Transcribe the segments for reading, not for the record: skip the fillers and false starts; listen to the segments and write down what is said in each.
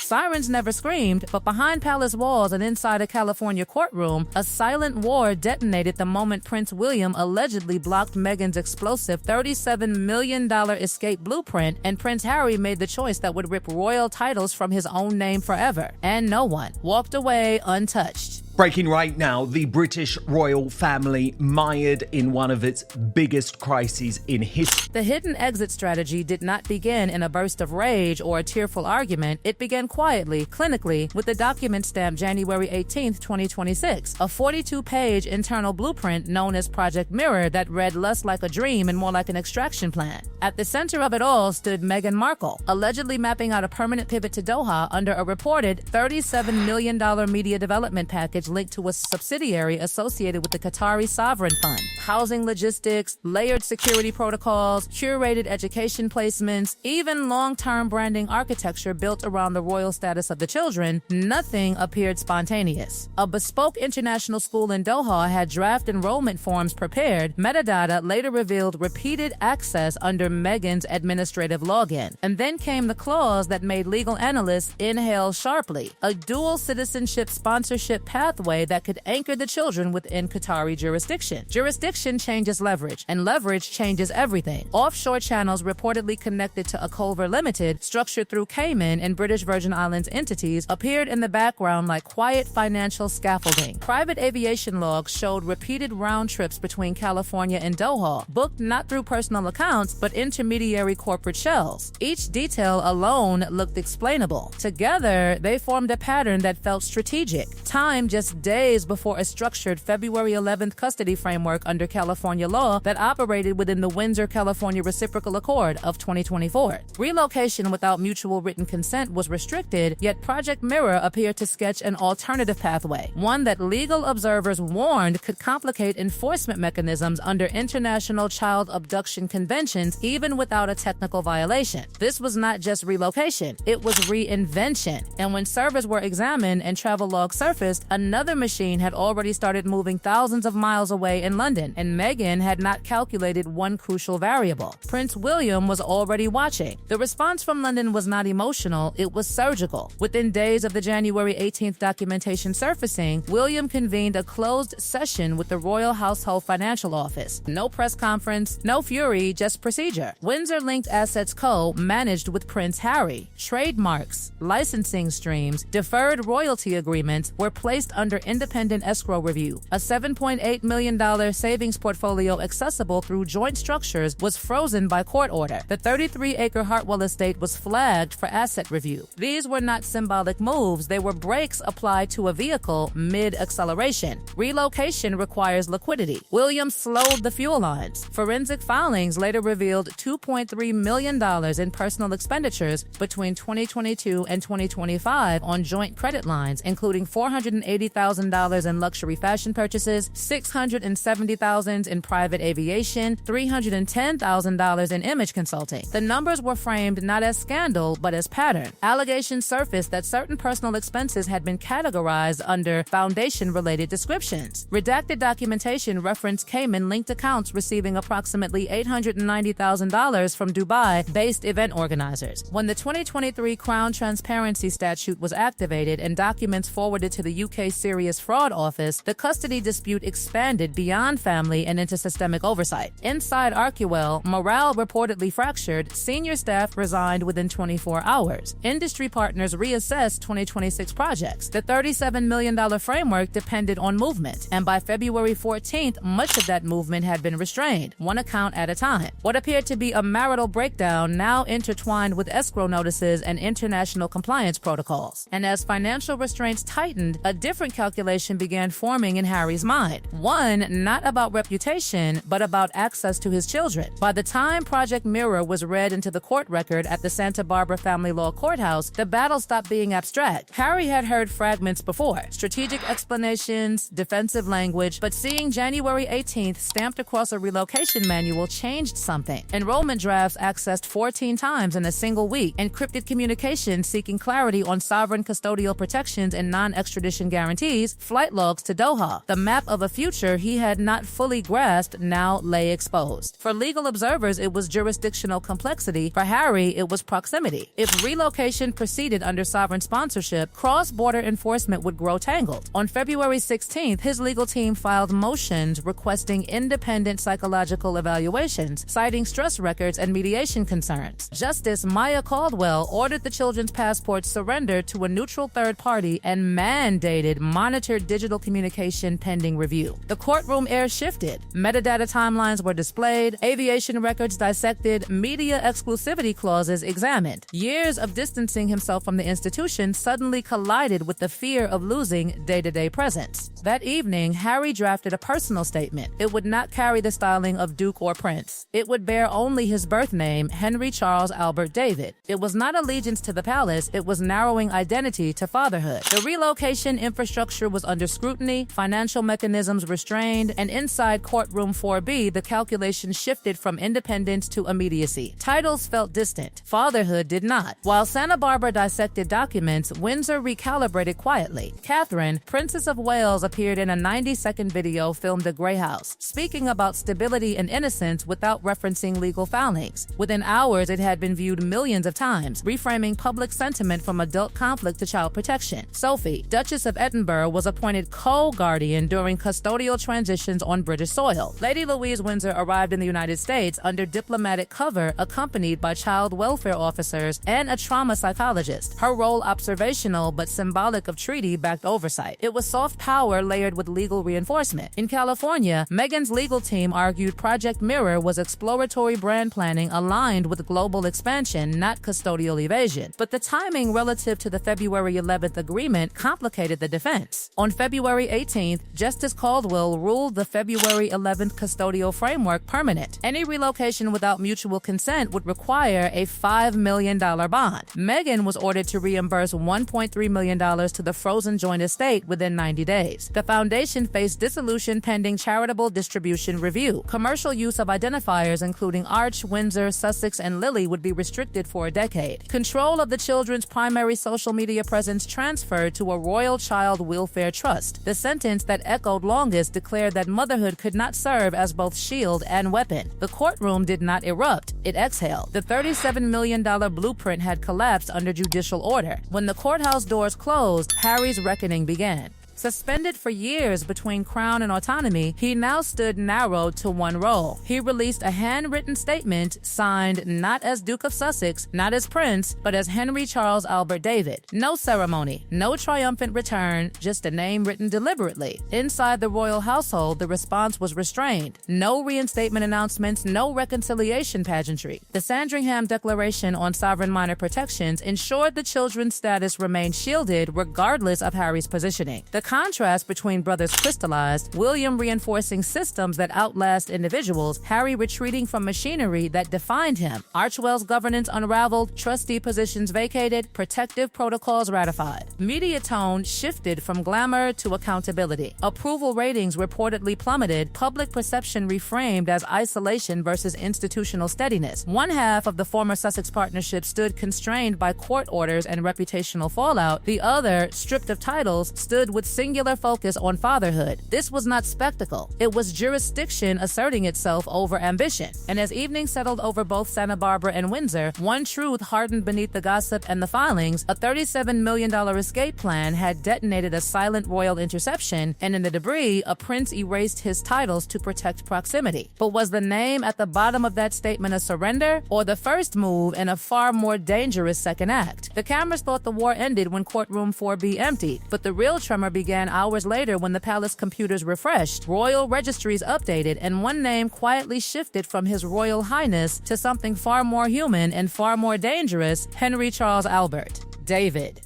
Sirens never screamed, but behind palace walls and inside a California courtroom, a silent war detonated the moment Prince William allegedly blocked Meghan's explosive $37 million escape blueprint, and Prince Harry made the choice that would rip royal titles from his own name forever. And no one walked away untouched. Breaking right now, the British royal family mired in one of its biggest crises in history. The hidden exit strategy did not begin in a burst of rage or a tearful argument. It began quietly, clinically, with the document stamped January 18, 2026, a 42-page internal blueprint known as Project Mirror that read less like a dream and more like an extraction plan. At the center of it all stood Meghan Markle, allegedly mapping out a permanent pivot to Doha under a reported $37 million media development package linked to a subsidiary associated with the Qatari sovereign fund. Housing logistics, layered security protocols, curated education placements, even long-term branding architecture built around the royal status of the children, nothing appeared spontaneous. A bespoke international school in Doha had draft enrollment forms prepared. Metadata later revealed repeated access under Meghan's administrative login. And then came the clause that made legal analysts inhale sharply: a dual citizenship sponsorship pathway that could anchor the children within Qatari jurisdiction. Jurisdiction changes leverage, and leverage changes everything. Offshore channels reportedly connected to a Culver Limited, structured through Cayman and British Virgin Islands entities, appeared in the background like quiet financial scaffolding. Private aviation logs showed repeated round trips between California and Doha, booked not through personal accounts, but intermediary corporate shells. Each detail alone looked explainable. Together, they formed a pattern that felt strategic. Time just days before a structured February 11th custody framework under California law that operated within the Windsor, California Reciprocal Accord of 2024. Relocation without mutual written consent was restricted, yet Project Mirror appeared to sketch an alternative pathway, one that legal observers warned could complicate enforcement mechanisms under international child abduction conventions even without a technical violation. This was not just relocation, it was reinvention. And when servers were examined and travel logs surfaced, another machine had already started moving thousands of miles away in London, and Meghan had not calculated one crucial variable. Prince William was already watching. The response from London was not emotional, it was surgical. Within days of the January 18th documentation surfacing, William convened a closed session with the Royal Household Financial Office. No press conference, no fury, just procedure. Windsor-linked assets co. managed with Prince Harry. Trademarks, licensing streams, deferred royalty agreements were placed under independent escrow review. A $7.8 million savings portfolio accessible through joint structures was frozen by court order. The 33-acre Hartwell estate was flagged for asset review. These were not symbolic moves, they were brakes applied to a vehicle mid-acceleration. Relocation requires liquidity. Williams slowed the fuel lines. Forensic filings later revealed $2.3 million in personal expenditures between 2022 and 2025 on joint credit lines, including $480,000 in luxury fashion purchases, $670,000 in private aviation, $310,000 in image consulting. The numbers were framed not as scandal, but as pattern. Allegations surfaced that certain personal expenses had been categorized under foundation-related descriptions. Redacted documentation referenced Cayman-linked accounts receiving approximately $890,000 from Dubai-based event organizers. When the 2023 Crown Transparency Statute was activated and documents forwarded to the UK Serious Fraud Office, the custody dispute expanded beyond family and into systemic oversight. Inside Arcuel, morale reportedly fractured, senior staff resigned within 24 hours. Industry partners reassessed 2026 projects. The $37 million framework depended on movement, and by February 14th, much of that movement had been restrained, one account at a time. What appeared to be a marital breakdown now intertwined with escrow notices and international compliance protocols. And as financial restraints tightened, a different calculation began forming in Harry's mind. One, not about reputation, but about access to his children. By the time Project Mirror was read into the court record at the Santa Barbara Family Law Courthouse, the battle stopped being abstract. Harry had heard fragments before, strategic explanations, defensive language, but seeing January 18th stamped across a relocation manual changed something. Enrollment drafts accessed 14 times in a single week, encrypted communication seeking clarity on sovereign custodial protections and non-extradition guarantees. appointees flight logs to Doha. The map of a future he had not fully grasped now lay exposed. For legal observers, it was jurisdictional complexity. For Harry, it was proximity. If relocation proceeded under sovereign sponsorship, cross-border enforcement would grow tangled. On February 16th, his legal team filed motions requesting independent psychological evaluations, citing stress records and mediation concerns. Justice Maya Caldwell ordered the children's passports surrendered to a neutral third party and mandated monitored digital communication pending review. The courtroom air shifted. Metadata timelines were displayed, aviation records dissected, media exclusivity clauses examined. Years of distancing himself from the institution suddenly collided with the fear of losing day-to-day presence. That evening, Harry drafted a personal statement. It would not carry the styling of Duke or Prince. It would bear only his birth name, Henry Charles Albert David. It was not allegiance to the palace, it was narrowing identity to fatherhood. The relocation infrastructure was under scrutiny, financial mechanisms restrained, and inside courtroom 4B, the calculation shifted from independence to immediacy. Titles felt distant. Fatherhood did not. While Santa Barbara dissected documents, Windsor recalibrated quietly. Catherine, Princess of Wales, appeared in a 90-second video filmed at Grey House, speaking about stability and innocence without referencing legal filings. Within hours, it had been viewed millions of times, reframing public sentiment from adult conflict to child protection. Sophie, Duchess of Edinburgh, was appointed co-guardian during custodial transitions on British soil. Lady Louise Windsor arrived in the United States under diplomatic cover, accompanied by child welfare officers and a trauma psychologist. Her role observational but symbolic of treaty-backed oversight. It was soft power layered with legal reinforcement. In California, Meghan's legal team argued Project Mirror was exploratory brand planning aligned with global expansion, not custodial evasion. But the timing relative to the February 11th agreement complicated the defense. On February 18th, Justice Caldwell ruled the February 11th custodial framework permanent. Any relocation without mutual consent would require a $5 million bond. Meghan was ordered to reimburse $1.3 million to the frozen joint estate within 90 days. The foundation faced dissolution pending charitable distribution review. Commercial use of identifiers including Arch, Windsor, Sussex, and Lily would be restricted for a decade. Control of the children's primary social media presence transferred to a Royal Child Welfare Trust. The sentence that echoed longest declared that motherhood could not serve as both shield and weapon. The courtroom did not erupt, it exhaled. The $37 million blueprint had collapsed under judicial order. When the courthouse doors closed, Harry's reckoning began. Suspended for years between crown and autonomy, he now stood narrowed to one role. He released a handwritten statement signed not as Duke of Sussex, not as Prince, but as Henry Charles Albert David. No ceremony, no triumphant return, just a name written deliberately. Inside the royal household, the response was restrained. No reinstatement announcements, no reconciliation pageantry. The Sandringham Declaration on Sovereign Minor Protections ensured the children's status remained shielded regardless of Harry's positioning. The contrast between brothers crystallized, William reinforcing systems that outlast individuals, Harry retreating from machinery that defined him. Archwell's governance unraveled, trustee positions vacated, protective protocols ratified. Media tone shifted from glamour to accountability. Approval ratings reportedly plummeted, public perception reframed as isolation versus institutional steadiness. One half of the former Sussex partnership stood constrained by court orders and reputational fallout. The other, stripped of titles, stood with singular focus on fatherhood. This was not spectacle. It was jurisdiction asserting itself over ambition. And as evening settled over both Santa Barbara and Windsor, one truth hardened beneath the gossip and the filings: a $37 million escape plan had detonated a silent royal interception, and in the debris, a prince erased his titles to protect proximity. But was the name at the bottom of that statement a surrender, or the first move in a far more dangerous second act? The cameras thought the war ended when courtroom 4B emptied, but the real tremor began hours later when the palace computers refreshed, royal registries updated, and one name quietly shifted from His Royal Highness to something far more human and far more dangerous: Henry Charles Albert David.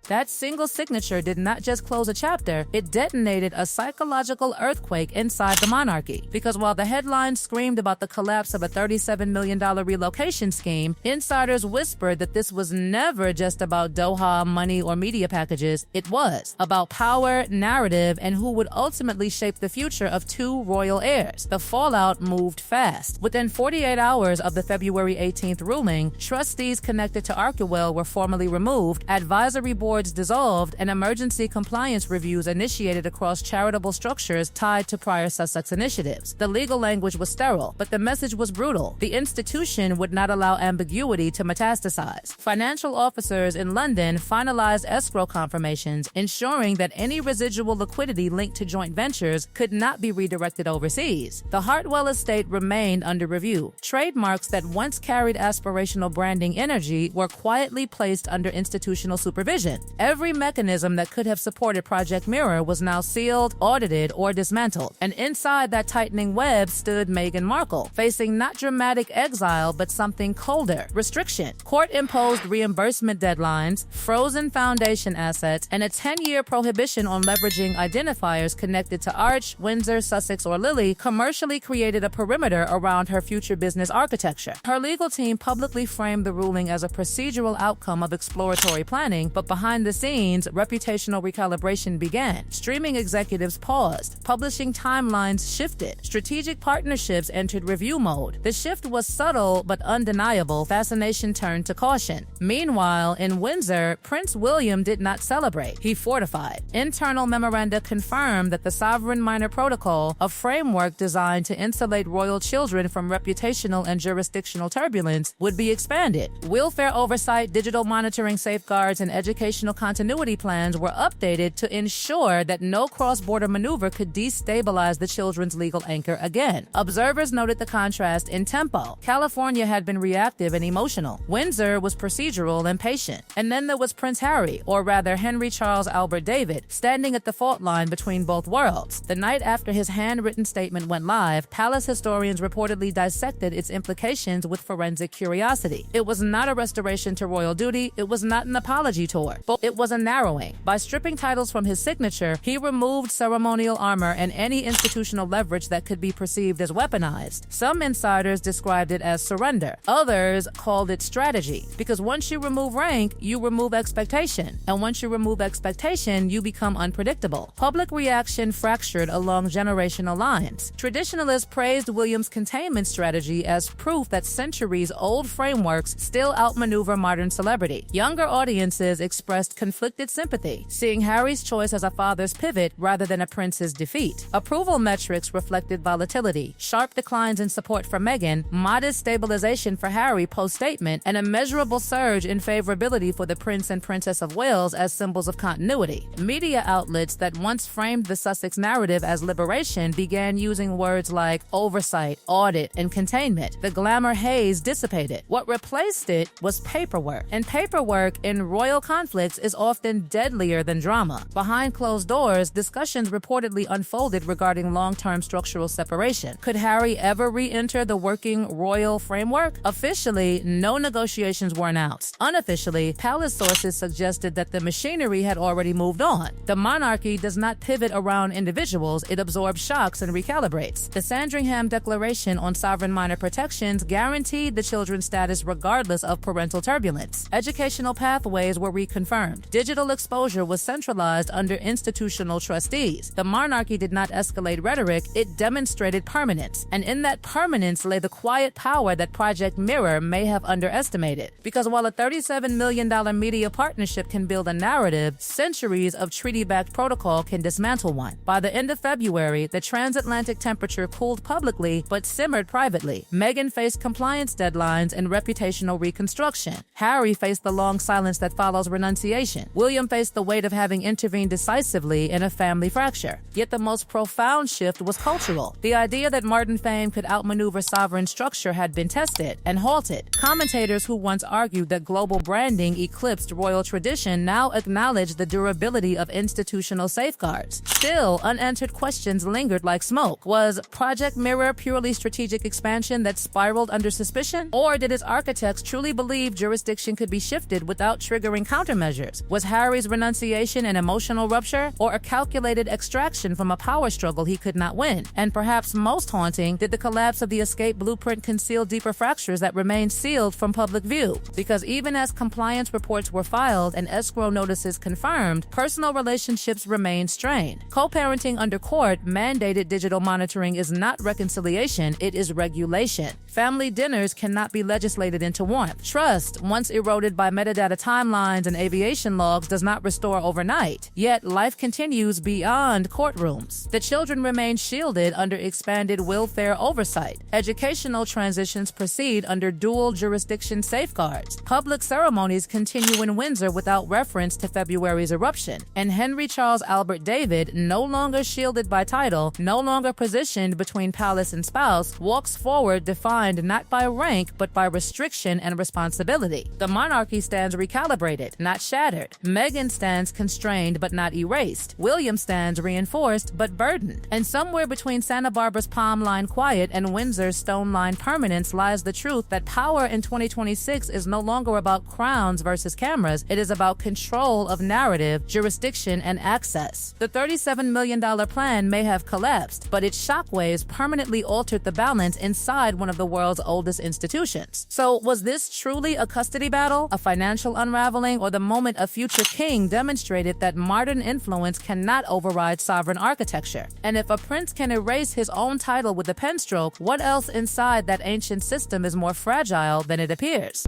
That single signature did not just close a chapter, it detonated a psychological earthquake inside the monarchy. Because while the headlines screamed about the collapse of a $37 million relocation scheme, insiders whispered that this was never just about Doha, money, or media packages. It was about power, narrative, and who would ultimately shape the future of two royal heirs. The fallout moved fast. Within 48 hours of the February 18th ruling, trustees connected to Archewell were formally removed, advisory boards boards dissolved and emergency compliance reviews initiated across charitable structures tied to prior Sussex initiatives. The legal language was sterile, but the message was brutal. The institution would not allow ambiguity to metastasize. Financial officers in London finalized escrow confirmations, ensuring that any residual liquidity linked to joint ventures could not be redirected overseas. The Hartwell estate remained under review. Trademarks that once carried aspirational branding energy were quietly placed under institutional supervision. Every mechanism that could have supported Project Mirror was now sealed, audited, or dismantled. And inside that tightening web stood Meghan Markle, facing not dramatic exile but something colder: restriction. Court-imposed reimbursement deadlines, frozen foundation assets, and a 10-year prohibition on leveraging identifiers connected to Arch, Windsor, Sussex, or Lily commercially created a perimeter around her future business architecture. Her legal team publicly framed the ruling as a procedural outcome of exploratory planning, but behind the scenes, reputational recalibration began. Streaming executives paused. Publishing timelines shifted. Strategic partnerships entered review mode. The shift was subtle but undeniable. Fascination turned to caution. Meanwhile, in Windsor, Prince William did not celebrate. He fortified. Internal memoranda confirmed that the Sovereign Minor Protocol, a framework designed to insulate royal children from reputational and jurisdictional turbulence, would be expanded. Welfare oversight, digital monitoring safeguards, and educational continuity plans were updated to ensure that no cross-border maneuver could destabilize the children's legal anchor again. Observers noted the contrast in tempo. California had been reactive and emotional. Windsor was procedural and patient. And then there was Prince Harry, or rather Henry Charles Albert David, standing at the fault line between both worlds. The night after his handwritten statement went live, palace historians reportedly dissected its implications with forensic curiosity. It was not a restoration to royal duty, it was not an apology tour, but it was a narrowing. By stripping titles from his signature, he removed ceremonial armor and any institutional leverage that could be perceived as weaponized. Some insiders described it as surrender. Others called it strategy, because once you remove rank, you remove expectation. And once you remove expectation, you become unpredictable. Public reaction fractured along generational lines. Traditionalists praised William's containment strategy as proof that centuries-old frameworks still outmaneuver modern celebrity. Younger audiences expressed conflicted sympathy, seeing Harry's choice as a father's pivot rather than a prince's defeat. Approval metrics reflected volatility, sharp declines in support for Meghan, modest stabilization for Harry post-statement, and a measurable surge in favorability for the Prince and Princess of Wales as symbols of continuity. Media outlets that once framed the Sussex narrative as liberation began using words like oversight, audit, and containment. The glamour haze dissipated. What replaced it was paperwork. And paperwork in royal conflicts is often deadlier than drama. Behind closed doors, discussions reportedly unfolded regarding long-term structural separation. Could Harry ever re-enter the working royal framework? Officially, no negotiations were announced. Unofficially, palace sources suggested that the machinery had already moved on. The monarchy does not pivot around individuals, it absorbs shocks and recalibrates. The Sandringham Declaration on Sovereign Minor Protections guaranteed the children's status regardless of parental turbulence. Educational pathways were reconfirmed. Digital exposure was centralized under institutional trustees. The monarchy did not escalate rhetoric, it demonstrated permanence. And in that permanence lay the quiet power that Project Mirror may have underestimated. Because while a $37 million media partnership can build a narrative, centuries of treaty-backed protocol can dismantle one. By the end of February, the transatlantic temperature cooled publicly but simmered privately. Meghan faced compliance deadlines and reputational reconstruction. Harry faced the long silence that follows renunciation. William faced the weight of having intervened decisively in a family fracture. Yet the most profound shift was cultural. The idea that Martin fame could outmaneuver sovereign structure had been tested and halted. Commentators who once argued that global branding eclipsed royal tradition now acknowledge the durability of institutional safeguards. Still, unanswered questions lingered like smoke. Was Project Mirror purely strategic expansion that spiraled under suspicion? Or did its architects truly believe jurisdiction could be shifted without triggering countermeasures? Was Harry's renunciation an emotional rupture or a calculated extraction from a power struggle he could not win? And perhaps most haunting, did the collapse of the escape blueprint conceal deeper fractures that remained sealed from public view? Because even as compliance reports were filed and escrow notices confirmed, personal relationships remained strained. Co-parenting under court mandated digital monitoring is not reconciliation, it is regulation. Family dinners cannot be legislated into warmth. Trust, once eroded by metadata timelines and aviation logs, does not restore overnight. Yet life continues beyond courtrooms. The children remain shielded under expanded willfare oversight. Educational transitions proceed under dual jurisdiction safeguards. Public ceremonies continue in Windsor without reference to February's eruption. And Henry Charles Albert David, no longer shielded by title, no longer positioned between palace and spouse, walks forward defined not by rank but by restriction and responsibility. The monarchy stands recalibrated, not shattered. Meghan stands constrained but not erased. William stands reinforced but burdened. And somewhere between Santa Barbara's palm line quiet and Windsor's stone line permanence lies the truth that power in 2026 is no longer about crowns versus cameras. It is about control of narrative, jurisdiction, and access. The $37 million plan may have collapsed, but its shockwaves permanently altered the balance inside one of the world's oldest institutions. So was this truly a custody battle, a financial unraveling, or the moment a future king demonstrated that modern influence cannot override sovereign architecture? And if a prince can erase his own title with a pen stroke, what else inside that ancient system is more fragile than it appears?